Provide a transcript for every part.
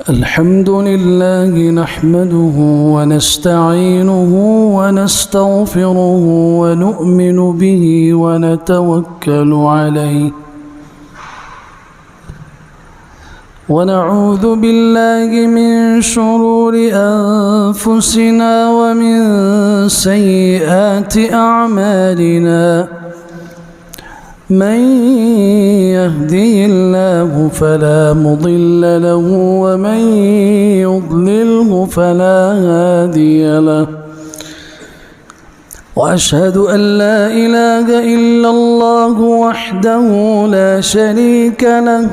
الحمد لله نحمده ونستعينه ونستغفره ونؤمن به ونتوكل عليه ونعوذ بالله من شرور أنفسنا ومن سيئات أعمالنا من يهده الله فلا مضل له ومن يضلله فلا هادي له وأشهد أن لا إله إلا الله وحده لا شريك له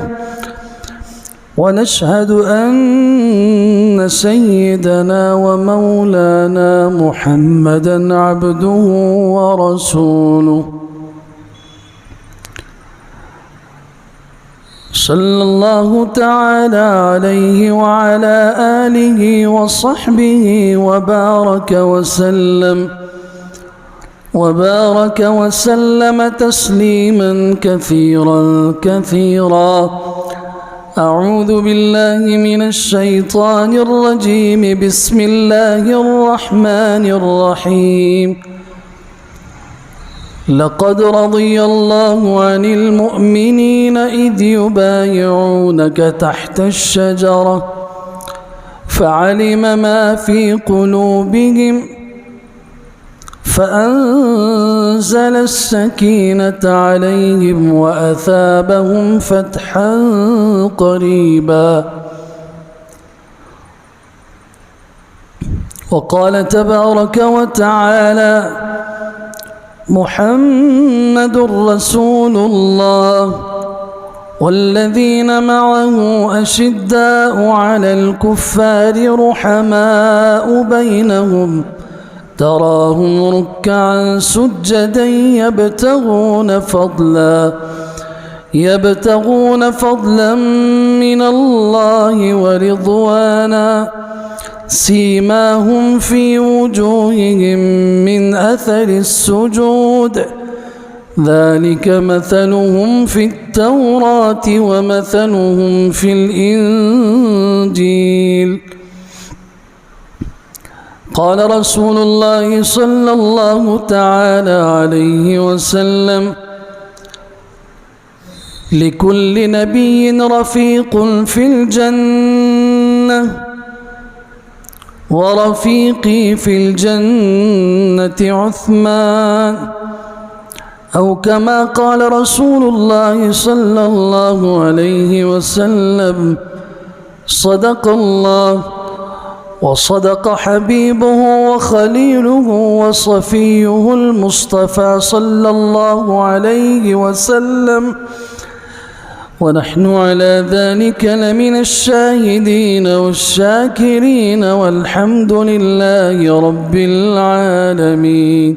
ونشهد أن سيدنا ومولانا محمدًا عبده ورسوله صلى الله تعالى عليه وعلى آله وصحبه وبارك وسلم تسليما كثيرا أعوذ بالله من الشيطان الرجيم بسم الله الرحمن الرحيم لقد رضي الله عن المؤمنين إذ يبايعونك تحت الشجرة فعلم ما في قلوبهم فأنزل السكينة عليهم وأثابهم فتحا قريبا وقال تبارك وتعالى محمد رسول الله والذين معه أشداء على الكفار رحماء بينهم تراهم ركعا سجدا يبتغون فضلا من الله ورضوانا سيماهم في وجوههم من أثر السجود ذلك مثلهم في التوراة ومثلهم في الإنجيل قال رسول الله صلى الله تعالى عليه وسلم لكل نبي رفيق في الجنة ورفيقي في الجنة عثمان أو كما قال رسول الله صلى الله عليه وسلم صدق الله وصدق حبيبه وخليله وصفيه المصطفى صلى الله عليه وسلم ونحن على ذلك لمن الشاهدين والشاكرين والحمد لله رب العالمين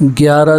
11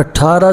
18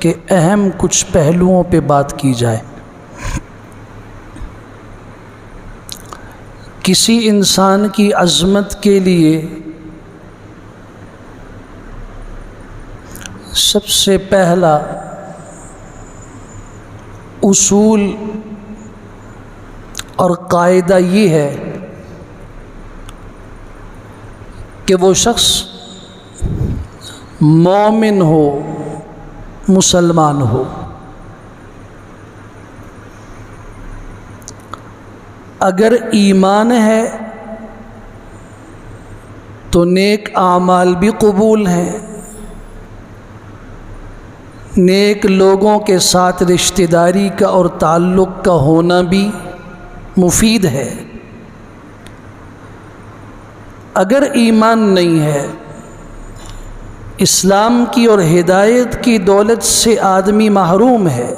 کے اہم کچھ پہلوؤں پہ بات کی جائے۔ کسی انسان کی عظمت کے لیے سب سے پہلا اصول اور قاعدہ یہ ہے کہ وہ شخص مومن ہو، مسلمان ہو۔ اگر ایمان ہے تو نیک اعمال بھی قبول ہیں، نیک لوگوں کے ساتھ رشتہ داری کا اور تعلق کا ہونا بھی مفید ہے۔ اگر ایمان نہیں ہے، اسلام کی اور ہدایت کی دولت سے آدمی محروم ہے،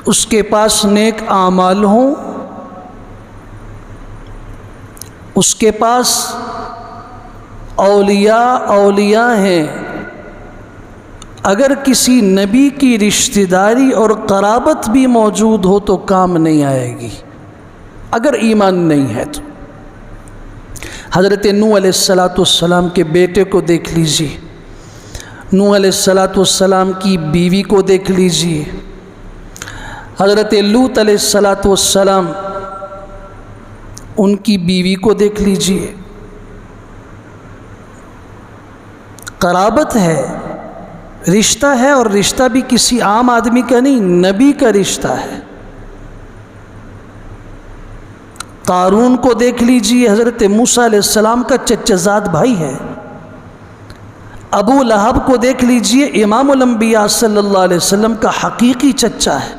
اس کے پاس نیک اعمال ہوں، اس کے پاس اولیاء ہیں، اگر کسی نبی کی رشتہ داری اور قرابت بھی موجود ہو تو کام نہیں آئے گی، اگر ایمان نہیں ہے تو۔ حضرت نوح علیہ السلام کے بیٹے کو دیکھ لیجیے، نوح علیہ السلام کی بیوی کو دیکھ لیجیے، حضرت لوط علیہ السلام ان کی بیوی کو دیکھ لیجیے۔ قرابت ہے، رشتہ ہے، اور رشتہ بھی کسی عام آدمی کا نہیں، نبی کا رشتہ ہے۔ قارون کو دیکھ لیجیے، حضرت موسیٰ علیہ السلام کا چچا زاد بھائی ہے۔ ابو لہب کو دیکھ لیجیے، امام الانبیاء صلی اللہ علیہ وسلم کا حقیقی چچا ہے۔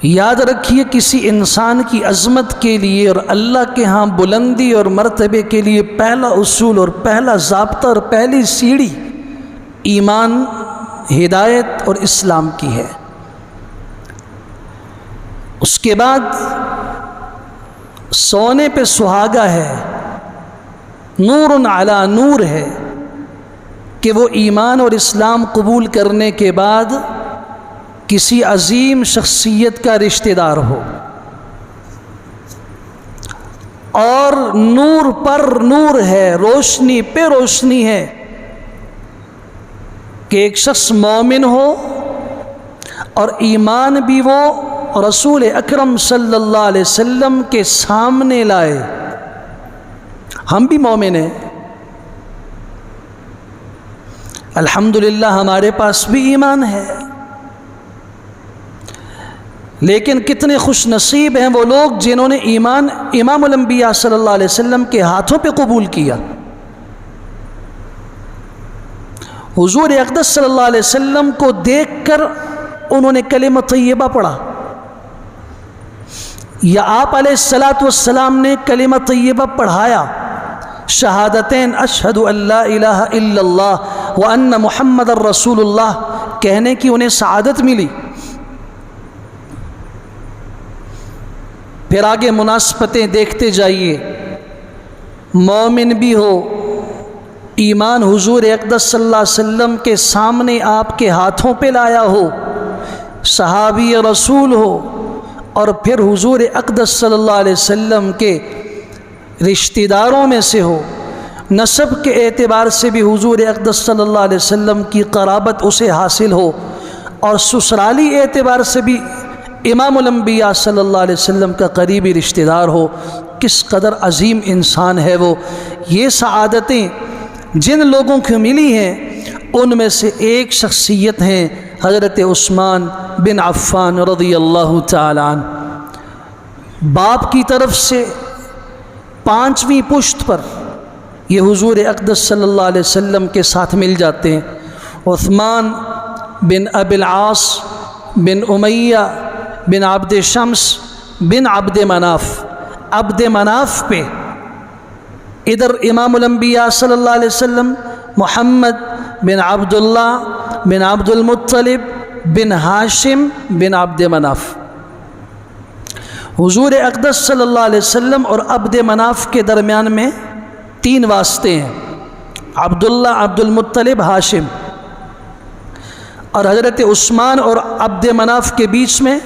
یاد رکھیے، کسی انسان کی عظمت کے لیے اور اللہ کے ہاں بلندی اور مرتبے کے لیے پہلا اصول اور پہلا ضابطہ اور پہلی سیڑھی ایمان، ہدایت اور اسلام کی ہے۔ اس کے بعد سونے پہ سہاگا ہے، نور علی نور ہے کہ وہ ایمان اور اسلام قبول کرنے کے بعد کسی عظیم شخصیت کا رشتہ دار ہو، اور نور پر نور ہے، روشنی پہ روشنی ہے کہ ایک شخص مومن ہو اور ایمان بھی وہ رسول اکرم صلی اللہ علیہ وسلم کے سامنے لائے۔ ہم بھی مومن ہیں، الحمدللہ ہمارے پاس بھی ایمان ہے، لیکن کتنے خوش نصیب ہیں وہ لوگ جنہوں نے ایمان امام الانبیاء صلی اللہ علیہ وسلم کے ہاتھوں پہ قبول کیا۔ حضور اقدس صلی اللہ علیہ وسلم کو دیکھ کر انہوں نے کلمہ طیبہ پڑھا، یا آپ علیہ السلام نے کلمہ طیبہ پڑھایا، شہادتین اشہد ان لا الہ الا اللہ وان محمد الرسول اللہ کہنے کی انہیں سعادت ملی۔ پھر آگے مناسبتیں دیکھتے جائیے، مومن بھی ہو، ایمان حضور اقدس صلی اللہ علیہ وسلم کے سامنے آپ کے ہاتھوں پہ لایا ہو، صحابی رسول ہو، اور پھر حضور اقدس صلی اللہ علیہ وسلم کے رشتہ داروں میں سے ہو، نسب کے اعتبار سے بھی حضور اقدس صلی اللہ علیہ وسلم کی قرابت اسے حاصل ہو، اور سسرالی اعتبار سے بھی امام الانبیاء صلی اللہ علیہ وسلم کا قریبی رشتہ دار ہو، کس قدر عظیم انسان ہے وہ۔ یہ سعادتیں جن لوگوں کو ملی ہیں ان میں سے ایک شخصیت ہیں حضرت عثمان بن عفان رضی اللہ تعالی عنہ۔ باپ کی طرف سے 5ویں پشت پر یہ حضور اقدس صلی اللہ علیہ وسلم کے ساتھ مل جاتے ہیں، عثمان بن ابی العاص بن امیہ بن عبد شمس بن عبد مناف۔ عبد مناف پہ ادھر امام الانبیاء صلی اللہ علیہ وسلم محمد بن عبداللہ بن عبد المطلب بن ہاشم بن عبد مناف۔ حضور اقدس صلی اللہ علیہ وسلم اور عبد مناف کے درمیان میں 3 واسطے ہیں، عبداللہ، عبد المطلب، ہاشم، اور حضرت عثمان اور عبد مناف کے بیچ میں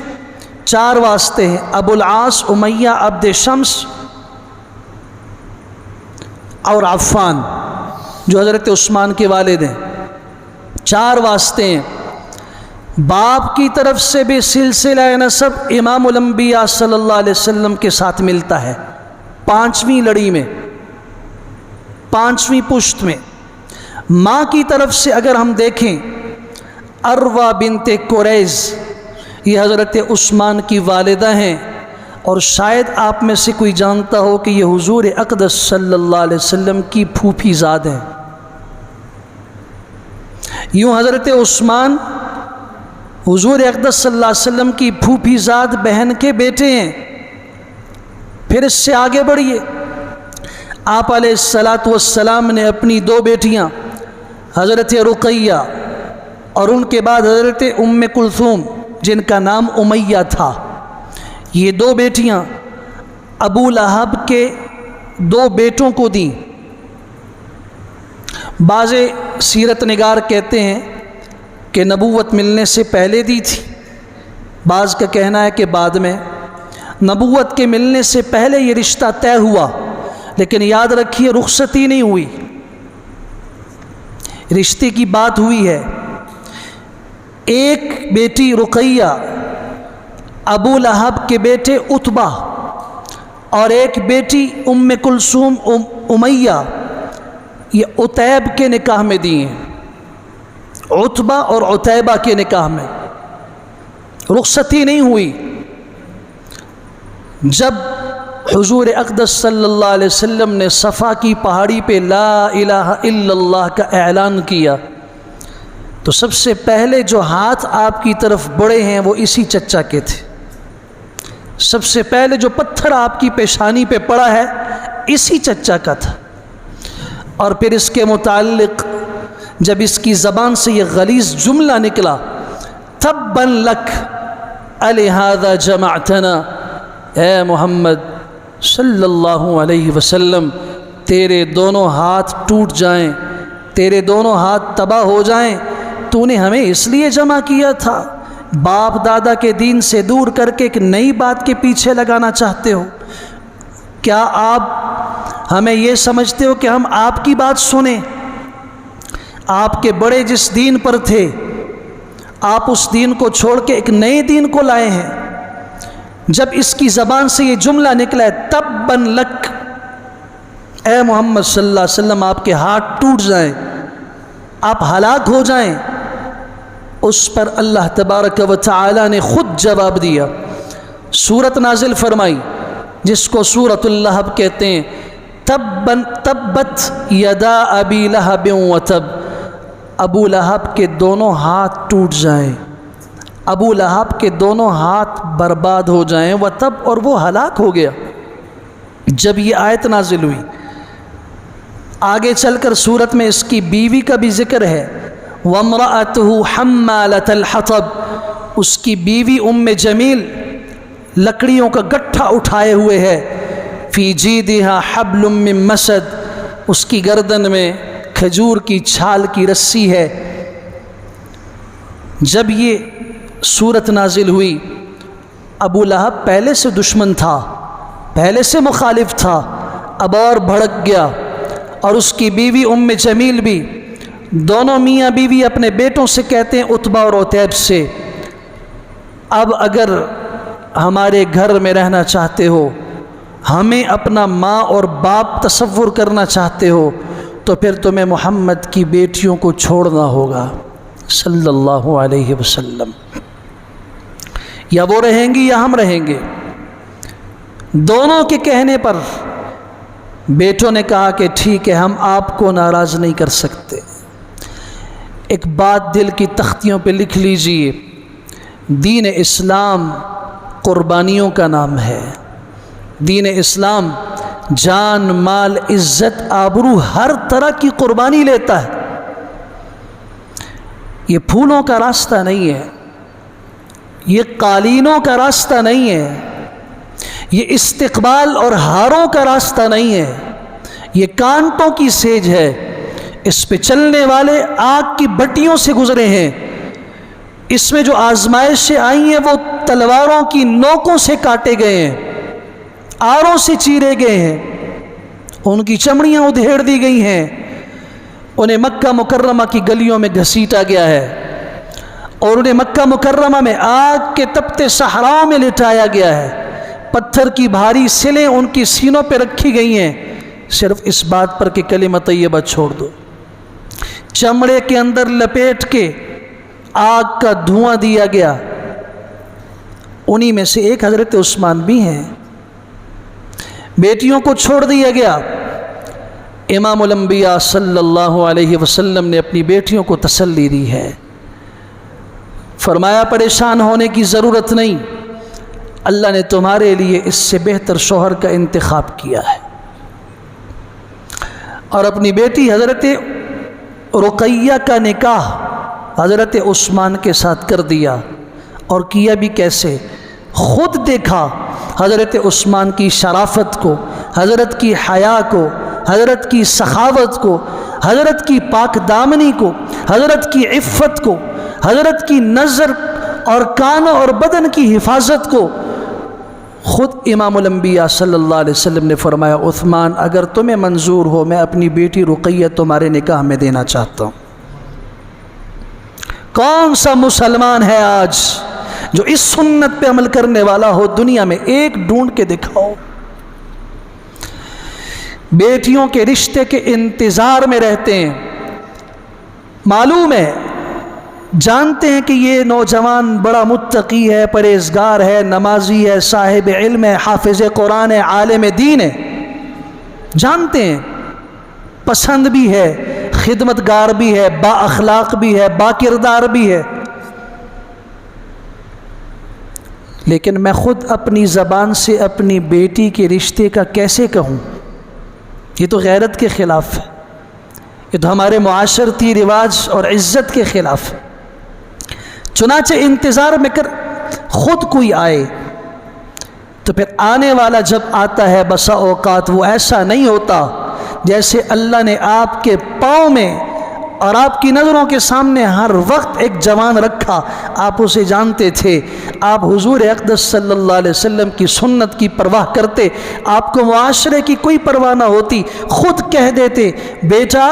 4 واسطے ہیں، ابو العاص، امیہ، عبد شمس اور عفان جو حضرت عثمان کے والد ہیں۔ 4 واسطے ہیں۔ باپ کی طرف سے بھی سلسلہ نسب امام الانبیاء صلی اللہ علیہ وسلم کے ساتھ ملتا ہے، 5ویں لڑی میں، 5ویں پشت میں۔ ماں کی طرف سے اگر ہم دیکھیں، اروا بنت قریظ، یہ حضرت عثمان کی والدہ ہیں، اور شاید آپ میں سے کوئی جانتا ہو کہ یہ حضور اقدس صلی اللہ علیہ وسلم کی پھوپھی زاد ہیں۔ یوں حضرت عثمان حضور اقدس صلی اللہ علیہ وسلم کی پھوپھی زاد بہن کے بیٹے ہیں۔ پھر اس سے آگے بڑھیے، آپ علیہ السلام نے اپنی 2 بیٹیاں حضرت رقیہ اور ان کے بعد حضرت ام کلثوم جن کا نام امیہ تھا، یہ 2 بیٹیاں ابو لہب کے 2 بیٹوں کو دیں۔ بعض سیرت نگار کہتے ہیں کہ نبوت ملنے سے پہلے دی تھی، بعض کا کہنا ہے کہ بعد میں۔ نبوت کے ملنے سے پہلے یہ رشتہ طے ہوا، لیکن یاد رکھیے رخصتی نہیں ہوئی، رشتے کی بات ہوئی ہے۔ ایک بیٹی رقیہ ابو لہب کے بیٹے عتبہ، اور ایک بیٹی ام کلثوم امیہ، یہ عتیب کے نکاح میں دی ہیں، عتبہ اور عتیبہ کے نکاح میں، رخصتی نہیں ہوئی۔ جب حضور اقدس صلی اللہ علیہ وسلم نے صفا کی پہاڑی پہ لا الہ الا اللہ کا اعلان کیا، تو سب سے پہلے جو ہاتھ آپ کی طرف بڑھے ہیں وہ اسی چچا کے تھے۔ سب سے پہلے جو پتھر آپ کی پیشانی پہ پڑا ہے اسی چچا کا تھا۔ اور پھر اس کے متعلق جب اس کی زبان سے یہ غلیظ جملہ نکلا، تبا لک الہذا جمعتنا، اے محمد صلی اللہ علیہ وسلم، تیرے دونوں ہاتھ ٹوٹ جائیں، تیرے دونوں ہاتھ تباہ ہو جائیں، تو نے ہمیں اس لیے جمع کیا تھا؟ باپ دادا کے دین سے دور کر کے ایک نئی بات کے پیچھے لگانا چاہتے ہو؟ کیا آپ ہمیں یہ سمجھتے ہو کہ ہم آپ کی بات سنیں؟ آپ کے بڑے جس دین پر تھے، آپ اس دین کو چھوڑ کے ایک نئے دین کو لائے ہیں۔ جب اس کی زبان سے یہ جملہ نکلا ہے تبا لک، اے محمد صلی اللہ علیہ وسلم آپ کے ہاتھ ٹوٹ جائیں، آپ ہلاک ہو جائیں، اس پر اللہ تبارک و تعالی نے خود جواب دیا، سورت نازل فرمائی جس کو سورۃ اللہب کہتے ہیں، تبت یدا ابی لہب وتب، ابو لہب کے دونوں ہاتھ ٹوٹ جائیں، ابو لہب کے دونوں ہاتھ برباد ہو جائیں، وتب، اور وہ ہلاک ہو گیا۔ جب یہ آیت نازل ہوئی، آگے چل کر سورت میں اس کی بیوی کا بھی ذکر ہے، وَامْرَأَتُهُ حَمَّالَةَ الْحَطَبِ، اس کی بیوی ام جمیل لکڑیوں کا گٹھا اٹھائے ہوئے ہے، فی جیدہا حبل من مسد، اس کی گردن میں کھجور کی چھال کی رسی ہے۔ جب یہ سورت نازل ہوئی، ابو لہب پہلے سے دشمن تھا، پہلے سے مخالف تھا، اب اور بھڑک گیا، اور اس کی بیوی ام جمیل بھی، دونوں میاں بیوی اپنے بیٹوں سے کہتے ہیں، عتبہ اور عتیب سے، اب اگر ہمارے گھر میں رہنا چاہتے ہو، ہمیں اپنا ماں اور باپ تصور کرنا چاہتے ہو، تو پھر تمہیں محمد کی بیٹیوں کو چھوڑنا ہوگا صلی اللہ علیہ وسلم، یا وہ رہیں گی یا ہم رہیں گے۔ دونوں کے کہنے پر بیٹوں نے کہا کہ ٹھیک ہے، ہم آپ کو ناراض نہیں کر سکتے۔ ایک بات دل کی تختیوں پہ لکھ لیجئے، دین اسلام قربانیوں کا نام ہے۔ دین اسلام جان، مال، عزت، آبرو، ہر طرح کی قربانی لیتا ہے۔ یہ پھولوں کا راستہ نہیں ہے، یہ قالینوں کا راستہ نہیں ہے، یہ استقبال اور ہاروں کا راستہ نہیں ہے، یہ کانٹوں کی سیج ہے، اس پہ چلنے والے آگ کی بٹیوں سے گزرے ہیں، اس میں جو آزمائشیں آئی ہیں وہ تلواروں کی نوکوں سے کاٹے گئے ہیں، آروں سے چیرے گئے ہیں، ان کی چمڑیاں ادھیڑ دی گئی ہیں، انہیں مکہ مکرمہ کی گلیوں میں گھسیٹا گیا ہے، اور انہیں مکہ مکرمہ میں آگ کے تپتے صحراؤں میں لٹایا گیا ہے، پتھر کی بھاری سلیں ان کی سینوں پہ رکھی گئی ہیں، صرف اس بات پر کہ کلمہ طیبہ چھوڑ دو۔ چمڑے کے اندر لپیٹ کے آگ کا دھواں دیا گیا۔ انہی میں سے ایک حضرت عثمان بھی ہیں۔ بیٹیوں کو چھوڑ دیا گیا۔ امام الانبیاء صلی اللہ علیہ وسلم نے اپنی بیٹیوں کو تسلی دی ہے، فرمایا پریشان ہونے کی ضرورت نہیں، اللہ نے تمہارے لیے اس سے بہتر شوہر کا انتخاب کیا ہے۔ اور اپنی بیٹی حضرت رقیہ کا نکاح حضرت عثمان کے ساتھ کر دیا، اور کیا بھی کیسے؟ خود دیکھا حضرت عثمان کی شرافت کو، حضرت کی حیا کو، حضرت کی سخاوت کو، حضرت کی پاک دامنی کو، حضرت کی عفت کو، حضرت کی نظر اور کانوں اور بدن کی حفاظت کو۔ خود امام الانبیاء صلی اللہ علیہ وسلم نے فرمایا عثمان اگر تمہیں منظور ہو میں اپنی بیٹی رقیہ تمہارے نکاح میں دینا چاہتا ہوں۔ کون سا مسلمان ہے آج جو اس سنت پہ عمل کرنے والا ہو؟ دنیا میں ایک ڈھونڈ کے دکھاؤ۔ بیٹیوں کے رشتے کے انتظار میں رہتے ہیں، معلوم ہے، جانتے ہیں کہ یہ نوجوان بڑا متقی ہے، پرہیزگار ہے، نمازی ہے، صاحب علم ہے، حافظ قرآن ہے، عالم دین ہے، جانتے ہیں، پسند بھی ہے، خدمتگار بھی ہے، با اخلاق بھی ہے، با کردار بھی ہے، لیکن میں خود اپنی زبان سے اپنی بیٹی کے رشتے کا کیسے کہوں؟ یہ تو غیرت کے خلاف ہے، یہ تو ہمارے معاشرتی رواج اور عزت کے خلاف ہے۔ چنانچہ انتظار میں کر خود کوئی آئے تو پھر آنے والا جب آتا ہے بسا اوقات وہ ایسا نہیں ہوتا جیسے اللہ نے آپ کے پاؤں میں اور آپ کی نظروں کے سامنے ہر وقت ایک جوان رکھا۔ آپ اسے جانتے تھے، آپ حضور اقدس صلی اللہ علیہ وسلم کی سنت کی پرواہ کرتے، آپ کو معاشرے کی کوئی پرواہ نہ ہوتی، خود کہہ دیتے بیٹا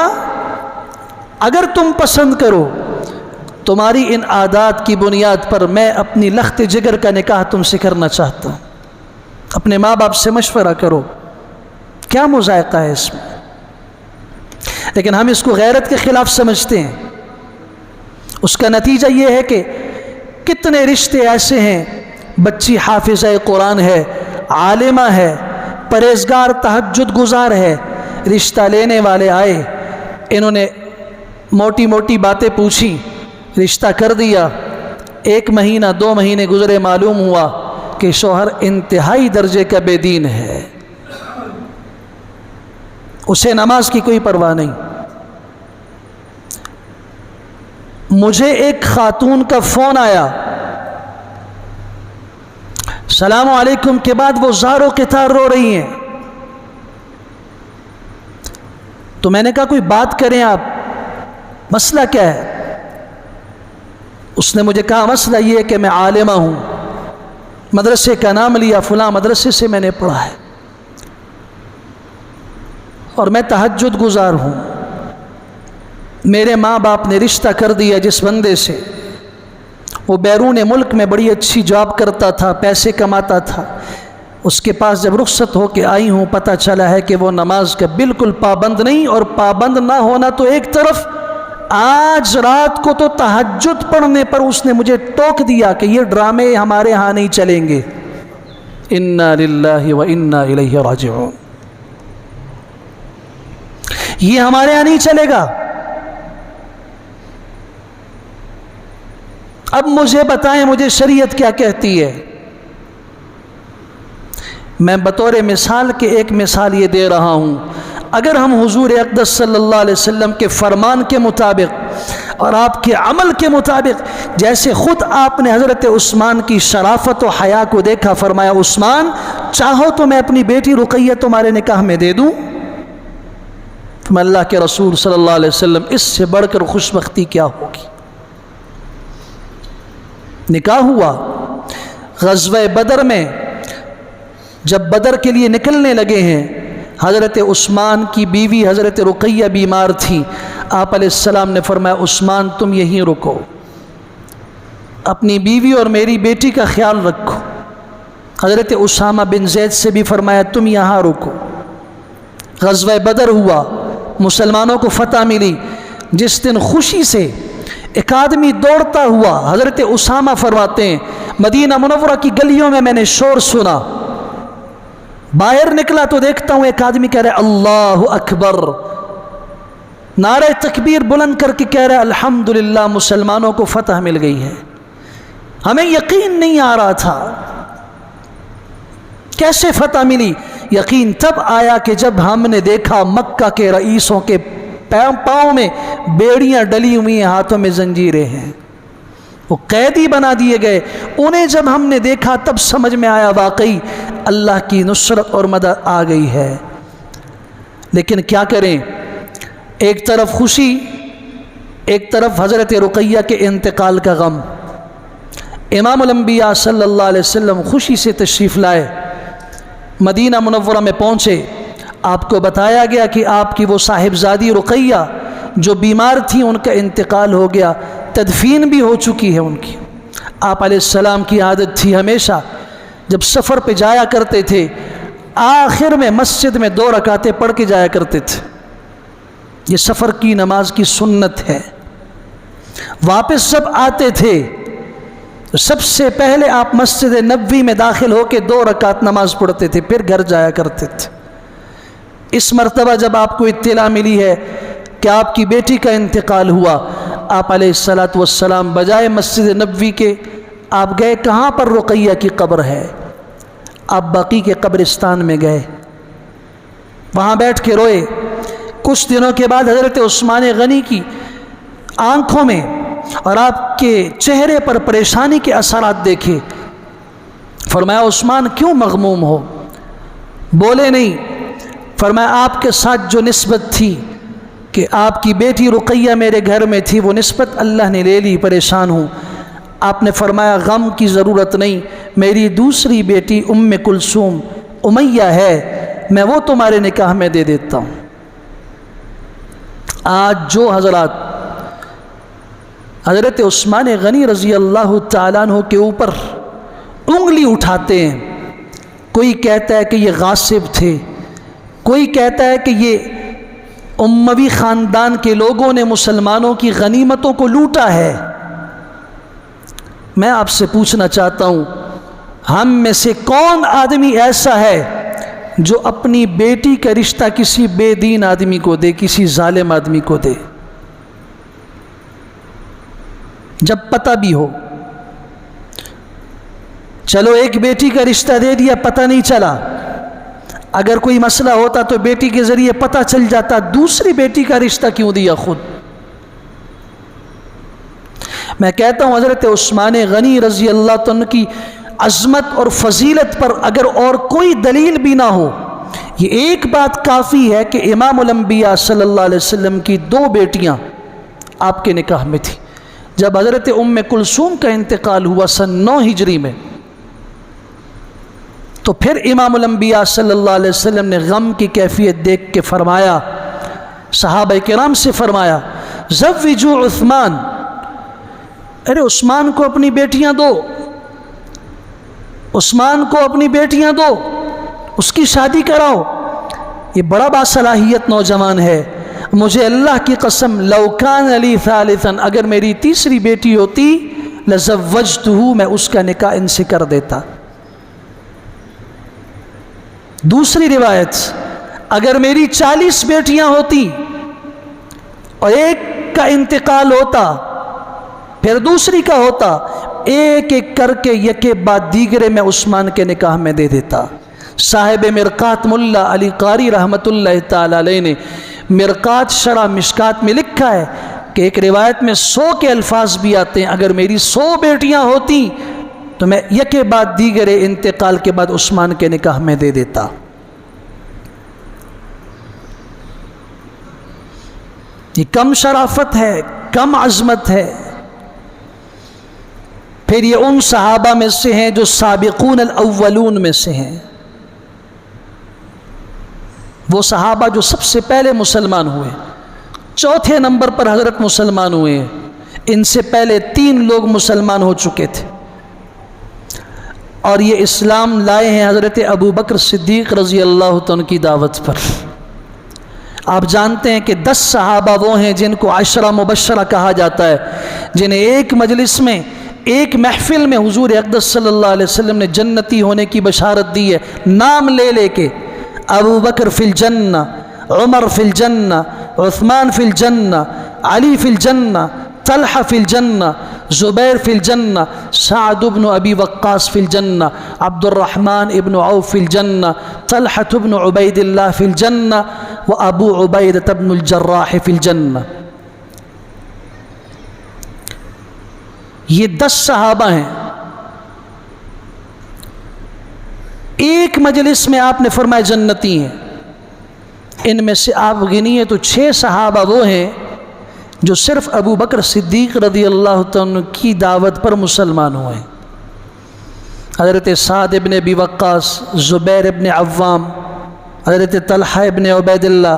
اگر تم پسند کرو تمہاری ان عادات کی بنیاد پر میں اپنی لخت جگر کا نکاح تم سے کرنا چاہتا ہوں، اپنے ماں باپ سے مشورہ کرو، کیا مذائقہ ہے اس میں؟ لیکن ہم اس کو غیرت کے خلاف سمجھتے ہیں۔ اس کا نتیجہ یہ ہے کہ کتنے رشتے ایسے ہیں، بچی حافظہ قرآن ہے، عالمہ ہے، پرہیزگار تہجد گزار ہے، رشتہ لینے والے آئے، انہوں نے موٹی موٹی باتیں پوچھی، رشتہ کر دیا، 1 مہینہ 2 مہینے گزرے، معلوم ہوا کہ شوہر انتہائی درجے کا بے دین ہے، اسے نماز کی کوئی پرواہ نہیں۔ مجھے ایک خاتون کا فون آیا، سلام علیکم کے بعد وہ زار و قطار رو رہی ہیں، تو میں نے کہا کوئی بات کریں آپ، مسئلہ کیا ہے؟ اس نے مجھے کہا مسئلہ یہ ہے کہ میں عالمہ ہوں، مدرسے کا نام لیا، فلاں مدرسے سے میں نے پڑھا ہے، اور میں تہجد گزار ہوں، میرے ماں باپ نے رشتہ کر دیا جس بندے سے، وہ بیرون ملک میں بڑی اچھی جاب کرتا تھا، پیسے کماتا تھا، اس کے پاس جب رخصت ہو کے آئی ہوں پتہ چلا ہے کہ وہ نماز کا بالکل پابند نہیں، اور پابند نہ ہونا تو ایک طرف، آج رات کو تو تہجد پڑھنے پر اس نے مجھے ٹوک دیا کہ یہ ڈرامے ہمارے ہاں نہیں چلیں گے، انا للہ و انا الیہ راجعون، یہ ہمارے ہاں نہیں چلے گا۔ اب مجھے بتائیں مجھے شریعت کیا کہتی ہے؟ میں بطور مثال کے ایک مثال یہ دے رہا ہوں، اگر ہم حضور اقدس صلی اللہ علیہ وسلم کے فرمان کے مطابق اور آپ کے عمل کے مطابق، جیسے خود آپ نے حضرت عثمان کی شرافت و حیا کو دیکھا، فرمایا عثمان چاہو تو میں اپنی بیٹی رقیہ تمہارے نکاح میں دے دوں، میں اللہ کے رسول صلی اللہ علیہ وسلم اس سے بڑھ کر خوش بختی کیا ہوگی؟ نکاح ہوا۔ غزوہ بدر میں جب بدر کے لیے نکلنے لگے ہیں، حضرت عثمان کی بیوی حضرت رقیہ بیمار تھی۔ آپ علیہ السلام نے فرمایا عثمان تم یہیں رکو، اپنی بیوی اور میری بیٹی کا خیال رکھو۔ حضرت اسامہ بن زید سے بھی فرمایا تم یہاں رکو۔ غزوہ بدر ہوا، مسلمانوں کو فتح ملی۔ جس دن خوشی سے ایک آدمی دوڑتا ہوا، حضرت اسامہ فرماتے ہیں مدینہ منورہ کی گلیوں میں نے شور سنا، باہر نکلا تو دیکھتا ہوں ایک آدمی کہہ رہا ہے اللہ اکبر، نعرہ تکبیر بلند کر کے کہہ رہا ہے الحمدللہ مسلمانوں کو فتح مل گئی ہے۔ ہمیں یقین نہیں آ رہا تھا کیسے فتح ملی۔ یقین تب آیا کہ جب ہم نے دیکھا مکہ کے رئیسوں کے پاؤں میں بیڑیاں ڈلی ہوئی ہیں، ہاتھوں میں زنجیریں ہیں، وہ قیدی بنا دیے گئے۔ انہیں جب ہم نے دیکھا تب سمجھ میں آیا واقعی اللہ کی نصرت اور مدد آ گئی ہے۔ لیکن کیا کریں، ایک طرف خوشی، ایک طرف حضرت رقیہ کے انتقال کا غم۔ امام الانبیاء صلی اللہ علیہ وسلم خوشی سے تشریف لائے، مدینہ منورہ میں پہنچے۔ آپ کو بتایا گیا کہ آپ کی وہ صاحبزادی رقیہ جو بیمار تھیں ان کا انتقال ہو گیا، تدفین بھی ہو چکی ہے ان کی۔ آپ علیہ السلام کی عادت تھی ہمیشہ جب سفر پہ جایا کرتے تھے آخر میں مسجد میں 2 رکعتیں پڑھ کے جایا کرتے تھے، یہ سفر کی نماز کی سنت ہے۔ واپس جب آتے تھے تو سب سے پہلے آپ مسجد نبوی میں داخل ہو کے 2 رکعت نماز پڑھتے تھے، پھر گھر جایا کرتے تھے۔ اس مرتبہ جب آپ کو اطلاع ملی ہے کہ آپ کی بیٹی کا انتقال ہوا، آپ علیہ السلام بجائے مسجد نبوی کے آپ گئے کہاں پر رقیہ کی قبر ہے، آپ بقیع کے قبرستان میں گئے، وہاں بیٹھ کے روئے۔ کچھ دنوں کے بعد حضرت عثمان غنی کی آنکھوں میں اور آپ کے چہرے پر پریشانی کے اثرات دیکھے۔ فرمایا عثمان کیوں مغموم ہو؟ بولے نہیں۔ فرمایا آپ کے ساتھ جو نسبت تھی کہ آپ کی بیٹی رقیہ میرے گھر میں تھی، وہ نسبت اللہ نے لے لی، پریشان ہوں۔ آپ نے فرمایا غم کی ضرورت نہیں، میری دوسری بیٹی ام کلثوم امیہ ہے، میں وہ تمہارے نکاح میں دے دیتا ہوں۔ آج جو حضرات حضرت عثمان غنی رضی اللہ تعالیٰ عنہ کے اوپر انگلی اٹھاتے ہیں، کوئی کہتا ہے کہ یہ غاصب تھے، کوئی کہتا ہے کہ یہ اموی خاندان کے لوگوں نے مسلمانوں کی غنیمتوں کو لوٹا ہے۔ میں آپ سے پوچھنا چاہتا ہوں، ہم میں سے کون آدمی ایسا ہے جو اپنی بیٹی کا رشتہ کسی بے دین آدمی کو دے، کسی ظالم آدمی کو دے، جب پتہ بھی ہو؟ چلو ایک بیٹی کا رشتہ دے دیا، پتہ نہیں چلا، اگر کوئی مسئلہ ہوتا تو بیٹی کے ذریعے پتہ چل جاتا، دوسری بیٹی کا رشتہ کیوں دیا خود؟ میں کہتا ہوں حضرت عثمان غنی رضی اللہ عنہ کی عظمت اور فضیلت پر اگر اور کوئی دلیل بھی نہ ہو، یہ ایک بات کافی ہے کہ امام الانبیاء صلی اللہ علیہ وسلم کی 2 بیٹیاں آپ کے نکاح میں تھیں۔ جب حضرت ام کلثوم کا انتقال ہوا سن 9 ہجری میں، تو پھر امام الانبیاء صلی اللہ علیہ وسلم نے غم کی کیفیت دیکھ کے فرمایا، صحابہ کرام سے فرمایا زوجوا عثمان، ارے عثمان کو اپنی بیٹیاں دو، عثمان کو اپنی بیٹیاں دو، اس کی شادی کراؤ، یہ بڑا باصلاحیت نوجوان ہے، مجھے اللہ کی قسم لو کان لی ثالثا، اگر میری تیسری بیٹی ہوتی لزوجتہ، میں اس کا نکاح ان سے کر دیتا۔ دوسری روایت، اگر میری 40 بیٹیاں ہوتی اور ایک کا انتقال ہوتا پھر دوسری کا ہوتا، ایک ایک کر کے یکے بعد دیگرے میں عثمان کے نکاح میں دے دیتا۔ صاحب مرقات ملا علی قاری رحمۃ اللہ تعالی علیہ نے مرقات شرح مشکات میں لکھا ہے کہ ایک روایت میں 100 کے الفاظ بھی آتے ہیں، اگر میری 100 بیٹیاں ہوتی تو میں یکے بعد دیگرے انتقال کے بعد عثمان کے نکاح میں دے دیتا۔ یہ کم شرافت ہے، کم عظمت ہے؟ پھر یہ ان صحابہ میں سے ہیں جو سابقون الاولون میں سے ہیں، وہ صحابہ جو سب سے پہلے مسلمان ہوئے، چوتھے نمبر پر حضرت مسلمان ہوئے ہیں۔ ان سے پہلے 3 لوگ مسلمان ہو چکے تھے، اور یہ اسلام لائے ہیں حضرت ابو بکر صدیق رضی اللہ عنہ کی دعوت پر۔ آپ جانتے ہیں کہ 10 صحابہ وہ ہیں جن کو عشرہ مبشرہ کہا جاتا ہے، جنہیں ایک مجلس میں، ایک محفل میں حضور اقدس صلی اللہ علیہ وسلم نے جنتی ہونے کی بشارت دی ہے، نام لے لے کے۔ ابو بکر فی الجنہ، عمر فی الجنہ، عثمان فی الجنہ، علی فی الجنہ، طلحہ فی الجنہ، زبیر فی الجنہ، سعد بن ابی وقاص فی الجنہ، عبد الرحمن ابن عوف فی الجنہ، طلحہ بن عبید اللہ فی الجنہ، و ابو عبیدہ بن الجراح فی الجنہ۔ یہ 10 صحابہ ہیں۔ ایک مجلس میں آپ نے فرمایا جنتی ہیں۔ ان میں سے آپ گنیے تو 6 صحابہ وہ ہیں جو صرف ابو بکر صدیق رضی اللہ عنہ کی دعوت پر مسلمان ہوئے ہیں۔ حضرت سعد ابن ابی وقاص، زبیر ابن عوام، حضرت طلحہ ابن عبید اللہ،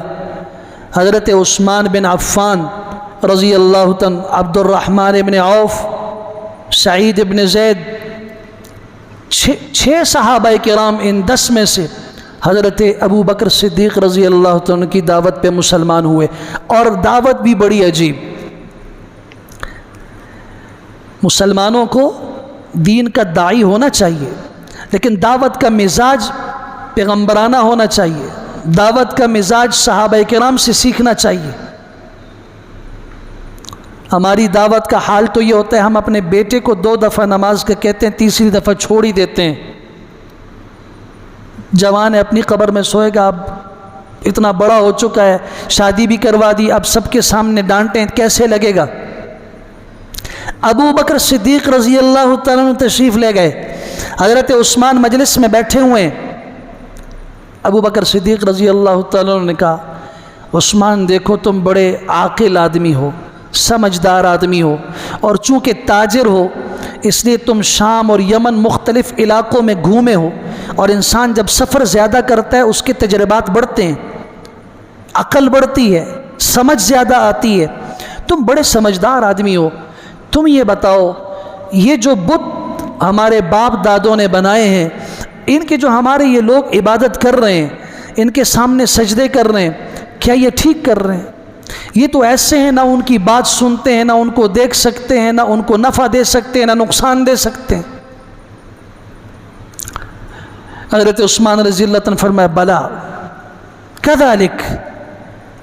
حضرت عثمان بن عفان رضی اللہ عنہ، عبد الرحمن ابن عوف، سعید ابن زید، 6 صحابہ کرام ان 10 میں سے حضرت ابو بکر صدیق رضی اللہ عنہ کی دعوت پہ مسلمان ہوئے۔ اور دعوت بھی بڑی عجیب۔ مسلمانوں کو دین کا داعی ہونا چاہیے، لیکن دعوت کا مزاج پیغمبرانہ ہونا چاہیے، دعوت کا مزاج صحابہ کرام سے سیکھنا چاہیے۔ ہماری دعوت کا حال تو یہ ہوتا ہے، ہم اپنے بیٹے کو 2 دفعہ نماز کا کہتے ہیں، تیسری دفعہ چھوڑ ہی دیتے ہیں۔ جوان ہے، اپنی قبر میں سوئے گا، اب اتنا بڑا ہو چکا ہے، شادی بھی کروا دی، اب سب کے سامنے ڈانٹیں کیسے لگے گا؟ ابو بکر صدیق رضی اللہ تعالیٰ عنہ تشریف لے گئے، حضرت عثمان مجلس میں بیٹھے ہوئے ہیں۔ ابو بکر صدیق رضی اللہ تعالیٰ عنہ نے کہا، عثمان دیکھو تم بڑے عاقل آدمی ہو، سمجھدار آدمی ہو، اور چونکہ تاجر ہو اس لیے تم شام اور یمن مختلف علاقوں میں گھومے ہو، اور انسان جب سفر زیادہ کرتا ہے اس کے تجربات بڑھتے ہیں، عقل بڑھتی ہے، سمجھ زیادہ آتی ہے، تم بڑے سمجھدار آدمی ہو، تم یہ بتاؤ یہ جو بت ہمارے باپ دادوں نے بنائے ہیں، ان کے جو ہمارے یہ لوگ عبادت کر رہے ہیں، ان کے سامنے سجدے کر رہے ہیں، کیا یہ ٹھیک کر رہے ہیں؟ یہ تو ایسے ہیں، نہ ان کی بات سنتے ہیں، نہ ان کو دیکھ سکتے ہیں، نہ ان کو نفع دے سکتے ہیں، نہ نقصان دے سکتے ہیں۔ حضرت عثمان رضی اللہ عنہ فرمایا بلا کذالک،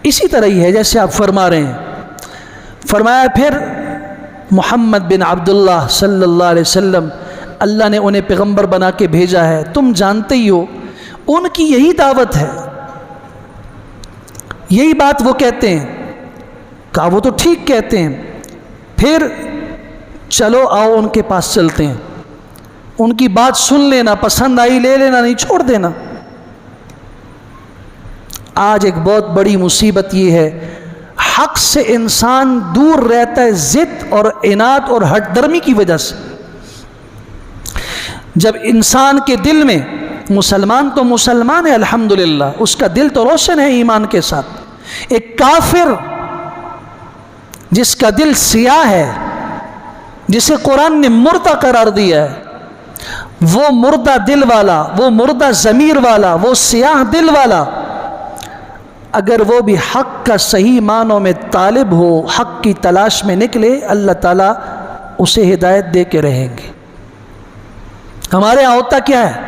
اسی طرح ہی ہے جیسے آپ فرما رہے ہیں۔ فرمایا پھر محمد بن عبداللہ صلی اللہ علیہ وسلم، اللہ نے انہیں پیغمبر بنا کے بھیجا ہے، تم جانتے ہی ہو ان کی یہی دعوت ہے، یہی بات وہ کہتے ہیں۔ کہا وہ تو ٹھیک کہتے ہیں، پھر چلو آؤ ان کے پاس چلتے ہیں، ان کی بات سن لینا، پسند آئی لے لینا، نہیں چھوڑ دینا۔ آج ایک بہت بڑی مصیبت یہ ہے، حق سے انسان دور رہتا ہے ضد اور عناد اور ہٹ درمی کی وجہ سے۔ جب انسان کے دل میں، مسلمان تو مسلمان ہے الحمدللہ، اس کا دل تو روشن ہے ایمان کے ساتھ، ایک کافر جس کا دل سیاہ ہے، جسے قرآن نے مردہ قرار دیا ہے، وہ مردہ دل والا، وہ مردہ ضمیر والا، وہ سیاہ دل والا، اگر وہ بھی حق کا صحیح معنوں میں طالب ہو، حق کی تلاش میں نکلے، اللہ تعالیٰ اسے ہدایت دے کے رہیں گے۔ ہمارے یہاں ہوتا کیا ہے،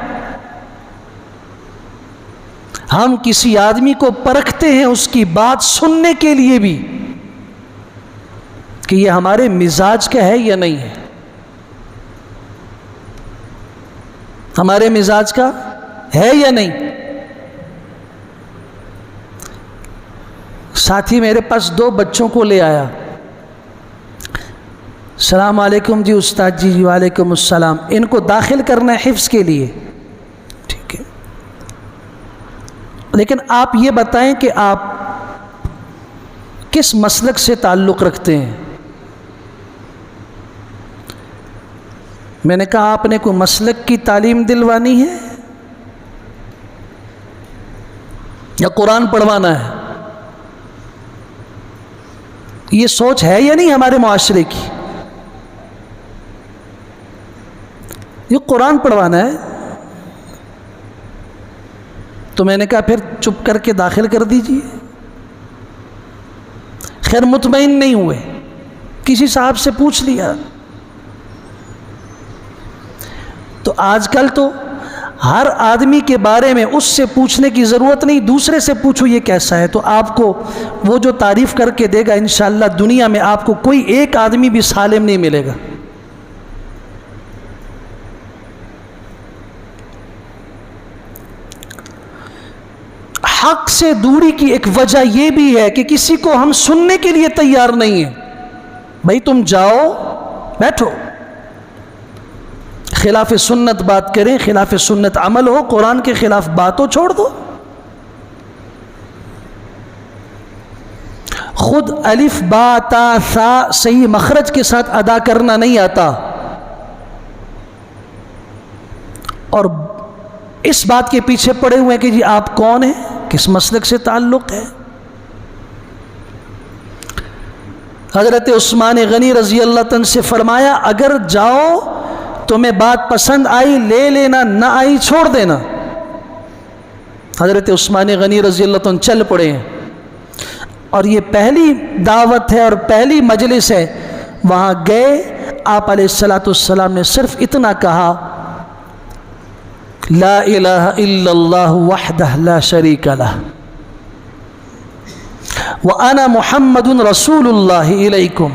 ہم کسی آدمی کو پرکھتے ہیں اس کی بات سننے کے لیے بھی کہ یہ ہمارے مزاج کا ہے یا نہیں ہے، ہمارے مزاج کا ہے یا نہیں۔ ساتھی میرے پاس 2 بچوں کو لے آیا، السلام علیکم جی استاد جی، وعلیکم السلام، ان کو داخل کرنا ہے حفظ کے لیے، ٹھیک ہے، لیکن آپ یہ بتائیں کہ آپ کس مسلک سے تعلق رکھتے ہیں؟ میں نے کہا آپ نے کوئی مسلک کی تعلیم دلوانی ہے یا قرآن پڑھوانا ہے؟ یہ سوچ ہے یا نہیں ہمارے معاشرے کی؟ یہ قرآن پڑھوانا ہے تو میں نے کہا پھر چپ کر کے داخل کر دیجئے۔ خیر مطمئن نہیں ہوئے، کسی صاحب سے پوچھ لیا۔ تو آج کل تو ہر آدمی کے بارے میں اس سے پوچھنے کی ضرورت نہیں، دوسرے سے پوچھو یہ کیسا ہے، تو آپ کو وہ جو تعریف کر کے دے گا انشاءاللہ دنیا میں آپ کو کوئی ایک آدمی بھی سالم نہیں ملے گا۔ حق سے دوری کی ایک وجہ یہ بھی ہے کہ کسی کو ہم سننے کے لیے تیار نہیں ہیں۔ بھائی تم جاؤ بیٹھو، خلاف سنت بات کریں، خلاف سنت عمل ہو، قرآن کے خلاف بات ہو، چھوڑ دو۔ خود الف با تا ثا صحیح مخرج کے ساتھ ادا کرنا نہیں آتا، اور اس بات کے پیچھے پڑے ہوئے ہیں کہ جی آپ کون ہیں، کس مسلک سے تعلق ہے۔ حضرت عثمان غنی رضی اللہ عنہ سے فرمایا اگر جاؤ تمہیں بات پسند آئی لے لینا، نہ آئی چھوڑ دینا۔ حضرت عثمان غنی رضی اللہ عنہ چل پڑے ہیں، اور یہ پہلی دعوت ہے اور پہلی مجلس ہے، وہاں گئے، آپ علیہ السلام نے صرف اتنا کہا لا الہ الا اللہ وحدہ لا شریک لہ وانا محمد رسول اللہ الیکم،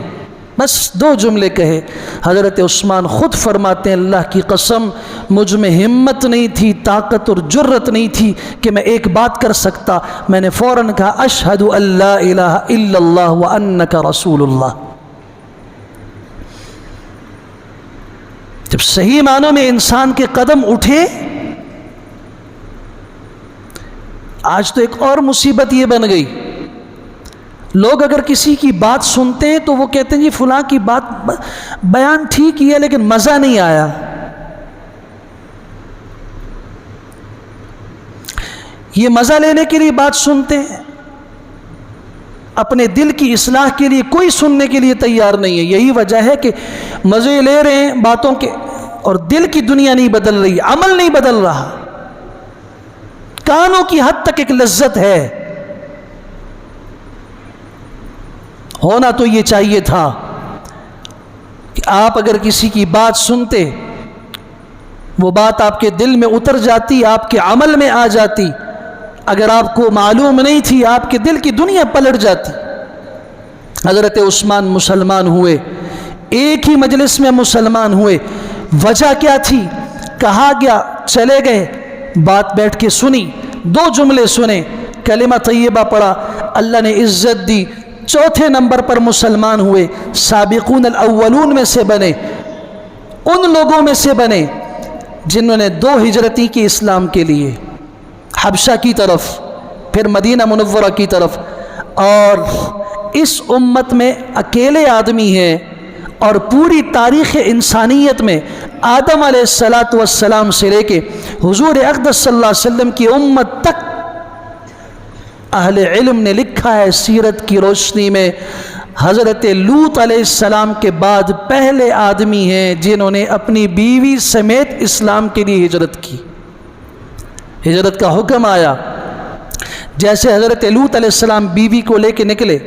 بس دو جملے کہے۔ حضرت عثمان خود فرماتے ہیں اللہ کی قسم مجھ میں ہمت نہیں تھی، طاقت اور جرت نہیں تھی کہ میں ایک بات کر سکتا، میں نے فوراً کہا اشہد ان لا الہ الا اللہ وانک رسول اللہ۔ جب صحیح معنوں میں انسان کے قدم اٹھے، آج تو ایک اور مصیبت یہ بن گئی، لوگ اگر کسی کی بات سنتے ہیں تو وہ کہتے ہیں جی فلاں کی بات بیان ٹھیک ہی ہے لیکن مزہ نہیں آیا۔ یہ مزہ لینے کے لیے بات سنتے ہیں، اپنے دل کی اصلاح کے لیے کوئی سننے کے لیے تیار نہیں ہے۔ یہی وجہ ہے کہ مزے لے رہے ہیں باتوں کے، اور دل کی دنیا نہیں بدل رہی، عمل نہیں بدل رہا۔ کانوں کی حد تک ایک لذت ہے، ہونا تو یہ چاہیے تھا کہ آپ اگر کسی کی بات سنتے، وہ بات آپ کے دل میں اتر جاتی، آپ کے عمل میں آ جاتی۔ اگر آپ کو معلوم نہیں تھی آپ کے دل کی دنیا پلٹ جاتی۔ حضرت عثمان مسلمان ہوئے، ایک ہی مجلس میں مسلمان ہوئے، وجہ کیا تھی؟ کہا گیا چلے گئے، بات بیٹھ کے سنی، دو جملے سنے، کلمہ طیبہ پڑھا، اللہ نے عزت دی، چوتھے نمبر پر مسلمان ہوئے، سابقون الاولون میں سے بنے، ان لوگوں میں سے بنے جنہوں نے 2 ہجرتیں کی اسلام کے لیے، حبشہ کی طرف پھر مدینہ منورہ کی طرف۔ اور اس امت میں اکیلے آدمی ہیں، اور پوری تاریخ انسانیت میں آدم علیہ السلام سے لے کے حضور اقدس صلی اللہ علیہ وسلم کی امت تک اہل علم نے لکھا ہے سیرت کی روشنی میں، حضرت لوط علیہ السلام کے بعد پہلے آدمی ہیں جنہوں نے اپنی بیوی سمیت اسلام کے لیے ہجرت کی۔ ہجرت کا حکم آیا، جیسے حضرت لوط علیہ السلام بیوی کو لے کے نکلے،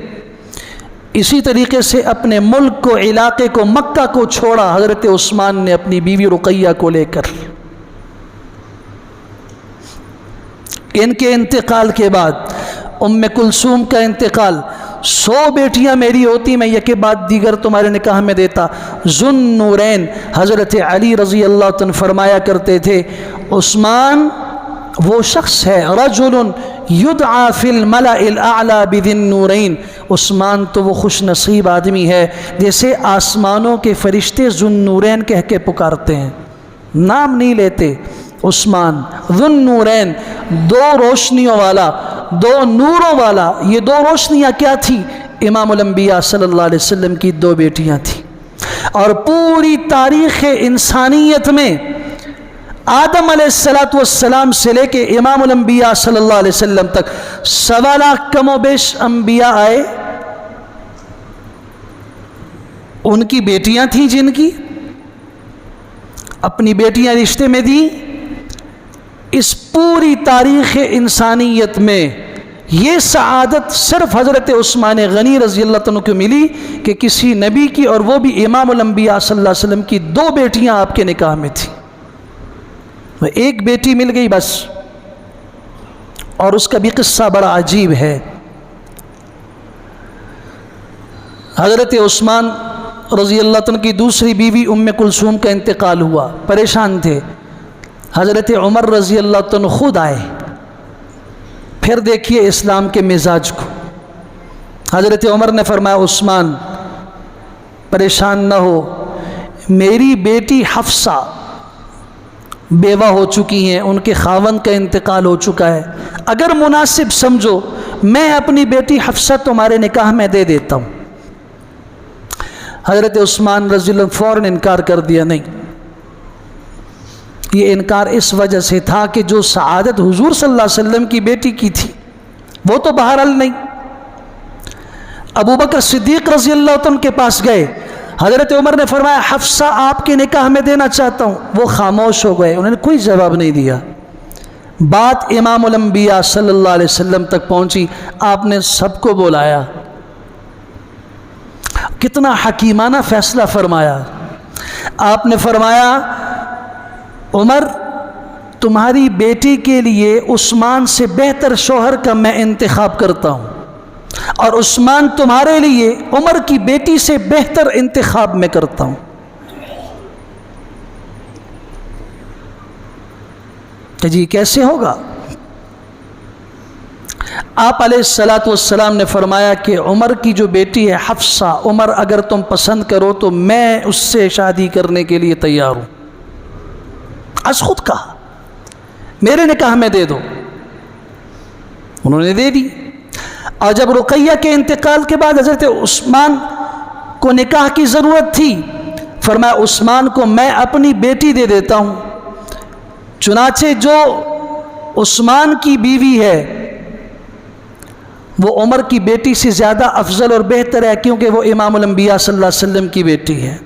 اسی طریقے سے اپنے ملک کو، علاقے کو، مکہ کو چھوڑا حضرت عثمان نے اپنی بیوی رقیہ کو لے کر۔ ان کے انتقال کے بعد ام کلثوم کا انتقال، 100 بیٹیاں میری ہوتی میں یکے بعد دیگر تمہارے نکاح میں دیتا۔ ذن نورین حضرت علی رضی اللہ عنہ فرمایا کرتے تھے عثمان وہ شخص ہے، رجل یدعا فی الملأ الاعلی بذن نورین، عثمان تو وہ خوش نصیب آدمی ہے جیسے آسمانوں کے فرشتے ذن نورین کہہ کے پکارتے ہیں، نام نہیں لیتے۔ عثمان ذن نورین، 2 روشنیوں والا، 2 نوروں والا۔ یہ 2 روشنیاں کیا تھی؟ امام الانبیاء صلی اللہ علیہ وسلم کی 2 بیٹیاں تھیں، اور پوری تاریخ انسانیت میں آدم علیہ السلام سے لے کے امام الانبیاء صلی اللہ علیہ وسلم تک 1.25 لاکھ کم و بیش انبیاء آئے، ان کی بیٹیاں تھیں جن کی اپنی بیٹیاں رشتے میں دیں۔ اس پوری تاریخ انسانیت میں یہ سعادت صرف حضرت عثمان غنی رضی اللہ عنہ کو ملی کہ کسی نبی کی، اور وہ بھی امام الانبیاء صلی اللہ علیہ وسلم کی 2 بیٹیاں آپ کے نکاح میں تھیں، وہ ایک بیٹی مل گئی بس۔ اور اس کا بھی قصہ بڑا عجیب ہے۔ حضرت عثمان رضی اللہ عنہ کی دوسری بیوی ام کلثوم کا انتقال ہوا، پریشان تھے۔ حضرت عمر رضی اللہ عنہ خود آئے۔ پھر دیکھیے اسلام کے مزاج کو، حضرت عمر نے فرمایا عثمان پریشان نہ ہو، میری بیٹی حفصہ بیوہ ہو چکی ہیں، ان کے خاوند کا انتقال ہو چکا ہے، اگر مناسب سمجھو میں اپنی بیٹی حفصہ تمہارے نکاح میں دے دیتا ہوں۔ حضرت عثمان رضی اللہ عنہ فوراً انکار کر دیا، نہیں۔ یہ انکار اس وجہ سے تھا کہ جو سعادت حضور صلی اللہ علیہ وسلم کی بیٹی کی تھی وہ تو بہرحال نہیں۔ ابو بکر صدیق رضی اللہ عنہ کے پاس گئے، حضرت عمر نے فرمایا حفصہ آپ کے نکاح میں دینا چاہتا ہوں، وہ خاموش ہو گئے، انہوں نے کوئی جواب نہیں دیا۔ بات امام الانبیاء صلی اللہ علیہ وسلم تک پہنچی، آپ نے سب کو بلایا، کتنا حکیمانہ فیصلہ فرمایا۔ آپ نے فرمایا عمر تمہاری بیٹی کے لیے عثمان سے بہتر شوہر کا میں انتخاب کرتا ہوں، اور عثمان تمہارے لیے عمر کی بیٹی سے بہتر انتخاب میں کرتا ہوں۔ کہ جی کیسے ہوگا؟ آپ علیہ السلام نے فرمایا کہ عمر کی جو بیٹی ہے حفصہ، عمر اگر تم پسند کرو تو میں اس سے شادی کرنے کے لیے تیار ہوں۔ از خود کہا میرے نکاح میں دے دو، انہوں نے دے دی۔ اور جب رقیہ کے انتقال کے بعد حضرت عثمان کو نکاح کی ضرورت تھی، فرمایا عثمان کو میں اپنی بیٹی دے دیتا ہوں۔ چنانچہ جو عثمان کی بیوی ہے وہ عمر کی بیٹی سے زیادہ افضل اور بہتر ہے، کیونکہ وہ امام الانبیاء صلی اللہ علیہ وسلم کی بیٹی ہے،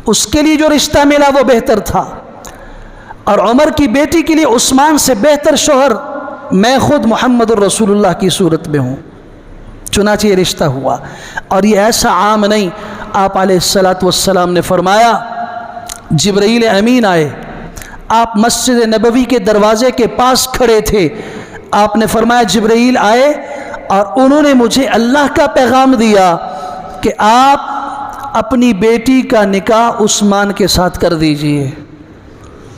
اس کے لیے جو رشتہ ملا وہ بہتر تھا۔ اور عمر کی بیٹی کے لیے عثمان سے بہتر شوہر میں خود محمد الرسول اللہ کی صورت میں ہوں، چنانچہ یہ رشتہ ہوا۔ اور یہ ایسا عام نہیں، آپ علیہ السلام نے فرمایا جبرائیل امین آئے، آپ مسجد نبوی کے دروازے کے پاس کھڑے تھے، آپ نے فرمایا جبرائیل آئے اور انہوں نے مجھے اللہ کا پیغام دیا کہ آپ اپنی بیٹی کا نکاح عثمان کے ساتھ کر دیجئے۔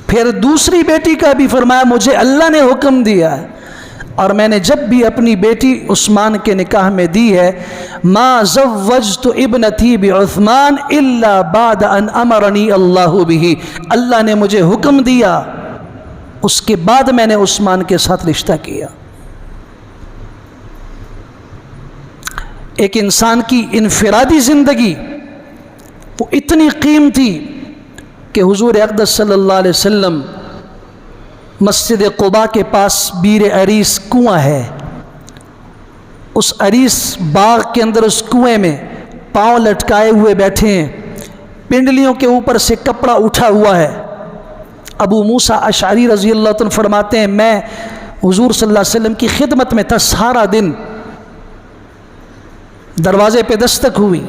پھر دوسری بیٹی کا بھی فرمایا مجھے اللہ نے حکم دیا ہے، اور میں نے جب بھی اپنی بیٹی عثمان کے نکاح میں دی ہے، ما زوجت ابنتی بعثمان الا بعد ان امرنی اللہ بہ، اللہ نے مجھے حکم دیا، اس کے بعد میں نے عثمان کے ساتھ رشتہ کیا۔ ایک انسان کی انفرادی زندگی وہ اتنی قیمتی کہ حضور اقدس صلی اللہ علیہ وسلم مسجد قباء کے پاس بیر عریس کنواں ہے، اس عریس باغ کے اندر اس کنویں میں پاؤں لٹکائے ہوئے بیٹھے ہیں، پنڈلیوں کے اوپر سے کپڑا اٹھا ہوا ہے۔ ابو موسیٰ اشعری رضی اللہ عنہ فرماتے ہیں میں حضور صلی اللہ علیہ وسلم کی خدمت میں تھا، سارا دن دروازے پہ دستک ہوئی،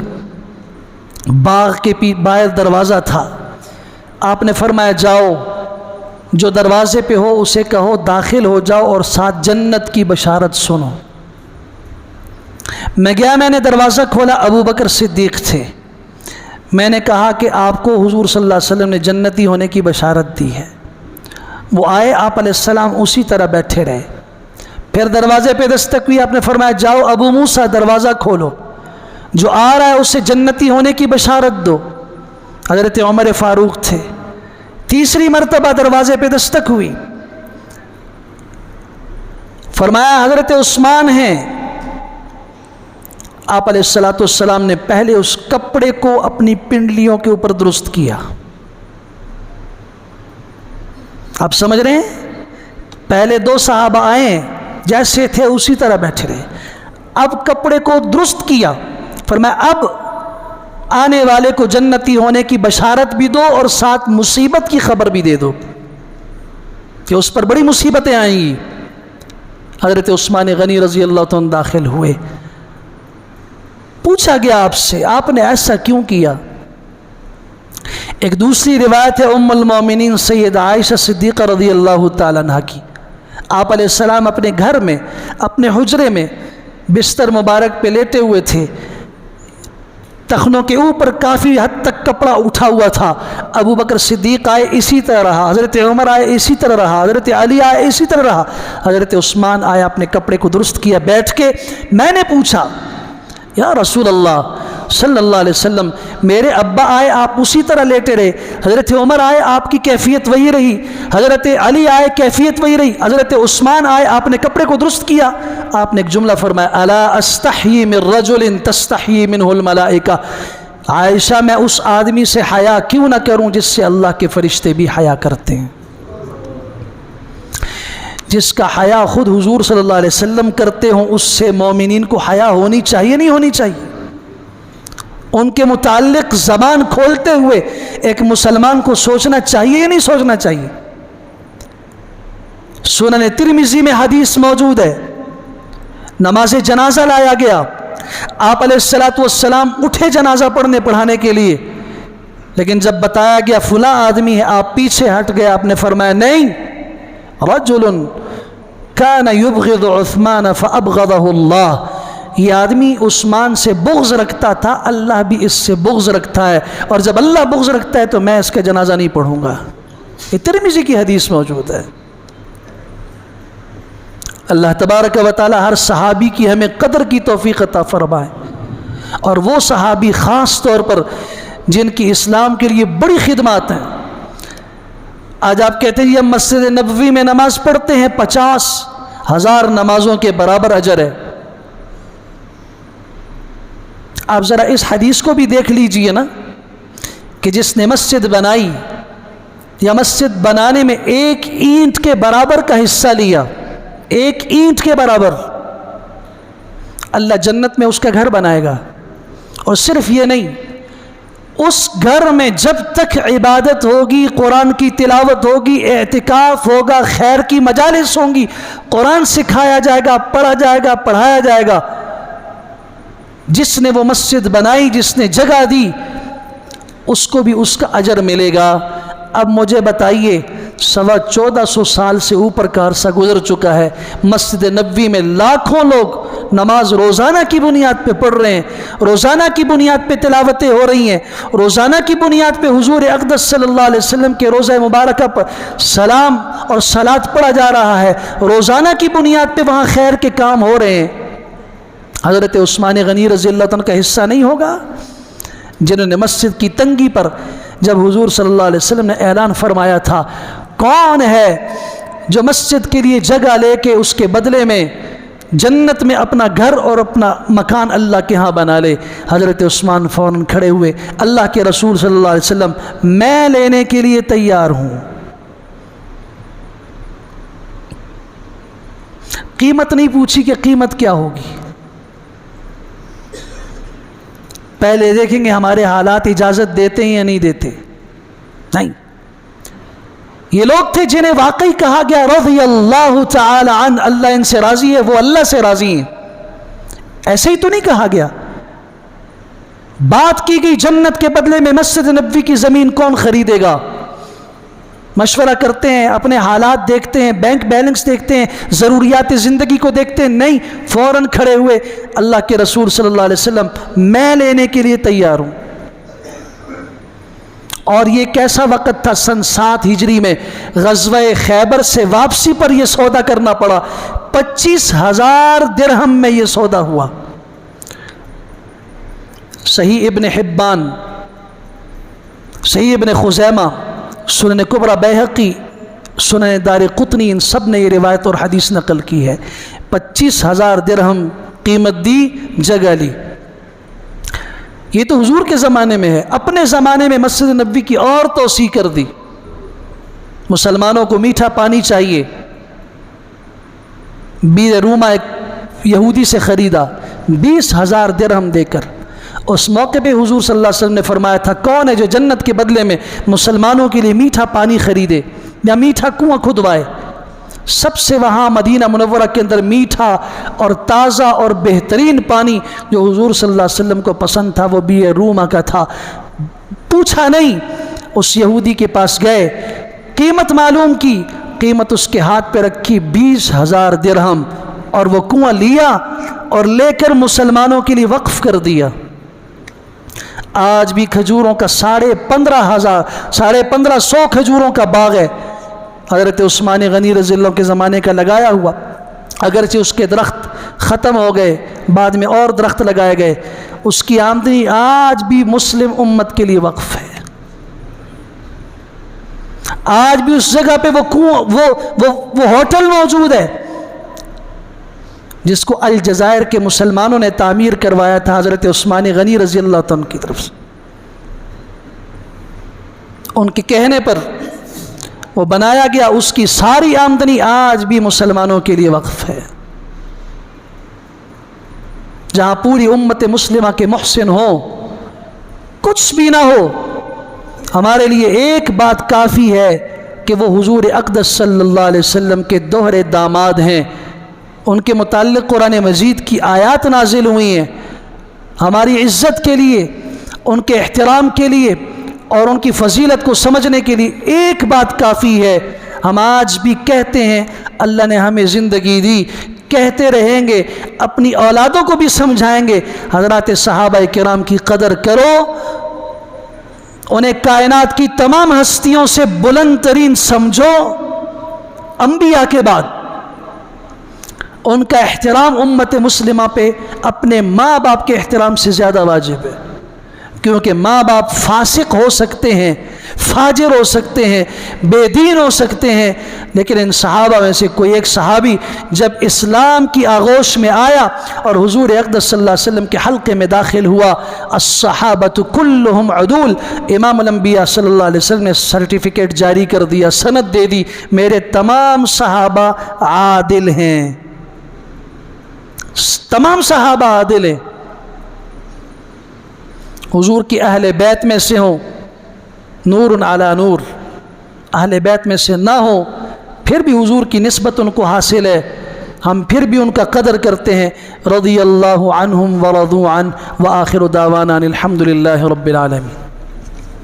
باغ کے باہر دروازہ تھا، آپ نے فرمایا جاؤ جو دروازے پہ ہو اسے کہو داخل ہو جاؤ اور ساتھ جنت کی بشارت سنو۔ میں گیا، میں نے دروازہ کھولا، ابو بکر صدیق تھے، میں نے کہا کہ آپ کو حضور صلی اللہ علیہ وسلم نے جنتی ہونے کی بشارت دی ہے۔ وہ آئے، آپ علیہ السلام اسی طرح بیٹھے رہے، پھر دروازے پہ دستک ہوئی، آپ نے فرمایا جاؤ ابو موسیٰ دروازہ کھولو، جو آ رہا ہے اسے جنتی ہونے کی بشارت دو۔ حضرت عمر فاروق تھے، تیسری مرتبہ دروازے پہ دستک ہوئی، فرمایا حضرت عثمان ہیں، آپ علیہ الصلوۃ والسلام نے پہلے اس کپڑے کو اپنی پنڈلیوں کے اوپر درست کیا. آپ سمجھ رہے ہیں؟ پہلے 2 صحابہ آئے جیسے تھے اسی طرح بیٹھے رہے. اب کپڑے کو درست کیا، فرمایا اب آنے والے کو جنتی ہونے کی بشارت بھی دو اور ساتھ مصیبت کی خبر بھی دے دو کہ اس پر بڑی مصیبتیں آئیں گی. حضرت عثمان غنی رضی اللہ عنہ داخل ہوئے. پوچھا گیا آپ سے آپ نے ایسا کیوں کیا؟ ایک دوسری روایت ہے ام المومنین سید عائشہ صدیقہ رضی اللہ تعالیٰ عنہ کی. آپ علیہ السلام اپنے گھر میں اپنے حجرے میں بستر مبارک پہ لیٹے ہوئے تھے. تخنوں کے اوپر کافی حد تک کپڑا اٹھا ہوا تھا. ابو بکر صدیق آئے اسی طرح رہا، حضرت عمر آئے اسی طرح رہا، حضرت علی آئے اسی طرح رہا، حضرت عثمان آئے اپنے کپڑے کو درست کیا بیٹھ کے. میں نے پوچھا یا رسول اللہ صلی اللہ علیہ وسلم میرے ابا آئے آپ اسی طرح لیٹے رہے، حضرت عمر آئے آپ کی کیفیت وہی رہی، حضرت علی آئے کیفیت وہی رہی، حضرت عثمان آئے آپ نے کپڑے کو درست کیا. آپ نے ایک جملہ فرمایا الا استحیی من رجل تستحیی منہ الملائکہ. عائشہ میں اس آدمی سے حیا کیوں نہ کروں جس سے اللہ کے فرشتے بھی حیا کرتے ہیں، جس کا حیا خود حضور صلی اللہ علیہ وسلم کرتے ہوں. اس سے مومنین کو حیا ہونی چاہیے نہیں ہونی چاہیے؟ ان کے متعلق زبان کھولتے ہوئے ایک مسلمان کو سوچنا چاہیے یا نہیں سوچنا چاہیے؟ سنن ترمذی میں حدیث موجود ہے، نماز جنازہ لایا گیا، آپ علیہ الصلوۃ والسلام اٹھے جنازہ پڑھانے کے لیے، لیکن جب بتایا گیا فلاں آدمی ہے آپ پیچھے ہٹ گئے. آپ نے فرمایا نہیں، رجل کان یبغض عثمان فابغضہ اللہ. یہ آدمی عثمان سے بغض رکھتا تھا، اللہ بھی اس سے بغض رکھتا ہے، اور جب اللہ بغض رکھتا ہے تو میں اس کا جنازہ نہیں پڑھوں گا. یہ ترمذی کی حدیث موجود ہے. اللہ تبارک و تعالی ہر صحابی کی ہمیں قدر کی توفیق عطا فرمائے، اور وہ صحابی خاص طور پر جن کی اسلام کے لیے بڑی خدمات ہیں. آج آپ کہتے ہیں ہم مسجد نبوی میں نماز پڑھتے ہیں، 50,000 نمازوں کے برابر اجر ہے. آپ ذرا اس حدیث کو بھی دیکھ لیجئے نا کہ جس نے مسجد بنائی یا مسجد بنانے میں 1 اینٹ کے برابر کا حصہ لیا، 1 اینٹ کے برابر، اللہ جنت میں اس کا گھر بنائے گا. اور صرف یہ نہیں، اس گھر میں جب تک عبادت ہوگی، قرآن کی تلاوت ہوگی، اعتکاف ہوگا، خیر کی مجالس ہوں گی، قرآن سکھایا جائے گا، پڑھا جائے گا، پڑھایا جائے گا، جس نے وہ مسجد بنائی، جس نے جگہ دی، اس کو بھی اس کا اجر ملے گا. اب مجھے بتائیے 1450 سال سے اوپر کا عرصہ گزر چکا ہے، مسجد نبوی میں لاکھوں لوگ نماز روزانہ کی بنیاد پہ پڑھ رہے ہیں، روزانہ کی بنیاد پہ تلاوتیں ہو رہی ہیں، روزانہ کی بنیاد پہ حضور اقدس صلی اللہ علیہ وسلم کے روضہ مبارکہ پر سلام اور صلاۃ پڑھا جا رہا ہے، روزانہ کی بنیاد پہ وہاں خیر کے کام ہو رہے ہیں. حضرت عثمان غنی رضی اللہ عنہ کا حصہ نہیں ہوگا جنہوں نے مسجد کی تنگی پر جب حضور صلی اللہ علیہ وسلم نے اعلان فرمایا تھا کون ہے جو مسجد کے لیے جگہ لے کے اس کے بدلے میں جنت میں اپنا گھر اور اپنا مکان اللہ کے ہاں بنا لے، حضرت عثمان فوراً کھڑے ہوئے، اللہ کے رسول صلی اللہ علیہ وسلم میں لینے کے لیے تیار ہوں. قیمت نہیں پوچھی کہ قیمت کیا ہوگی، پہلے دیکھیں گے ہمارے حالات اجازت دیتے ہیں یا نہیں دیتے. نہیں، یہ لوگ تھے جنہیں واقعی کہا گیا رضی اللہ تعالی عنہ، اللہ ان سے راضی ہے، وہ اللہ سے راضی ہیں. ایسے ہی تو نہیں کہا گیا، بات کی گئی جنت کے بدلے میں مسجد نبوی کی زمین کون خریدے گا. مشورہ کرتے ہیں، اپنے حالات دیکھتے ہیں، بینک بیلنس دیکھتے ہیں، ضروریات زندگی کو دیکھتے ہیں، نہیں، فوراً کھڑے ہوئے اللہ کے رسول صلی اللہ علیہ وسلم میں لینے کے لیے تیار ہوں. اور یہ کیسا وقت تھا، سن 7 ہجری میں غزوہ خیبر سے واپسی پر یہ سودا کرنا پڑا. 25,000 درہم میں یہ سودا ہوا. صحیح ابن حبان، صحیح ابن خزیمہ، سنن کبریٰ بیہقی، سنن دارقطنی، ان سب نے یہ روایت اور حدیث نقل کی ہے. 25,000 درہم قیمت دی، جگہ لی. یہ تو حضور کے زمانے میں ہے. اپنے زمانے میں مسجد نبوی کی اور توسیع کر دی. مسلمانوں کو میٹھا پانی چاہیے. بیر روما ایک یہودی سے خریدا 20,000 درہم دے کر. اس موقع پہ حضور صلی اللہ علیہ وسلم نے فرمایا تھا کون ہے جو جنت کے بدلے میں مسلمانوں کے لیے میٹھا پانی خریدے یا میٹھا کنواں کھدوائے. سب سے وہاں مدینہ منورہ کے اندر میٹھا اور تازہ اور بہترین پانی جو حضور صلی اللہ علیہ وسلم کو پسند تھا وہ بیر روما کا تھا. پوچھا نہیں, اس یہودی کے پاس گئے, قیمت معلوم کی, قیمت اس کے ہاتھ پہ رکھی 20,000 درہم, اور وہ کنواں لیا اور لے کر مسلمانوں کے لیے وقف کر دیا. آج بھی کھجوروں کا 1550 کھجوروں کا باغ ہے حضرت عثمان غنی رضی اللہ کے زمانے کا لگایا ہوا. اگرچہ اس کے درخت ختم ہو گئے, بعد میں اور درخت لگائے گئے, اس کی آمدنی آج بھی مسلم امت کے لیے وقف ہے. آج بھی اس جگہ پہ وہ ہوٹل موجود ہے جس کو الجزائر کے مسلمانوں نے تعمیر کروایا تھا حضرت عثمان غنی رضی اللہ عنہ کی طرف سے. ان کے کہنے پر وہ بنایا گیا, اس کی ساری آمدنی آج بھی مسلمانوں کے لیے وقف ہے. جہاں پوری امت مسلمہ کے محسن ہوں, کچھ بھی نہ ہو, ہمارے لیے ایک بات کافی ہے کہ وہ حضور اقدس صلی اللہ علیہ وسلم کے دوہرے داماد ہیں. ان کے متعلق قرآن مجید کی آیات نازل ہوئی ہیں ہماری عزت کے لیے, ان کے احترام کے لیے اور ان کی فضیلت کو سمجھنے کے لیے. ایک بات کافی ہے, ہم آج بھی کہتے ہیں اللہ نے ہمیں زندگی دی, کہتے رہیں گے, اپنی اولادوں کو بھی سمجھائیں گے حضرات صحابہ کرام کی قدر کرو, انہیں کائنات کی تمام ہستیوں سے بلند ترین سمجھو. انبیاء کے بعد ان کا احترام امت مسلمہ پہ اپنے ماں باپ کے احترام سے زیادہ واجب ہے, کیونکہ ماں باپ فاسق ہو سکتے ہیں, فاجر ہو سکتے ہیں, بے دین ہو سکتے ہیں, لیکن ان صحابہ میں سے کوئی ایک صحابی جب اسلام کی آغوش میں آیا اور حضور اقدس صلی اللہ علیہ وسلم کے حلقے میں داخل ہوا, الصحابۃ کلہم عدول, امام الانبیاء صلی اللہ علیہ وسلم نے سرٹیفکیٹ جاری کر دیا, سند دے دی, میرے تمام صحابہ عادل ہیں, تمام صحابہ عادل ہیں. حضور کی اہل بیت میں سے ہوں, نور علی نور, اہل بیت میں سے نہ ہوں, پھر بھی حضور کی نسبت ان کو حاصل ہے, ہم پھر بھی ان کا قدر کرتے ہیں. رضی اللہ عنہم ورضوا عنہ وآخر دعوانا الحمد للہ رب العالمین.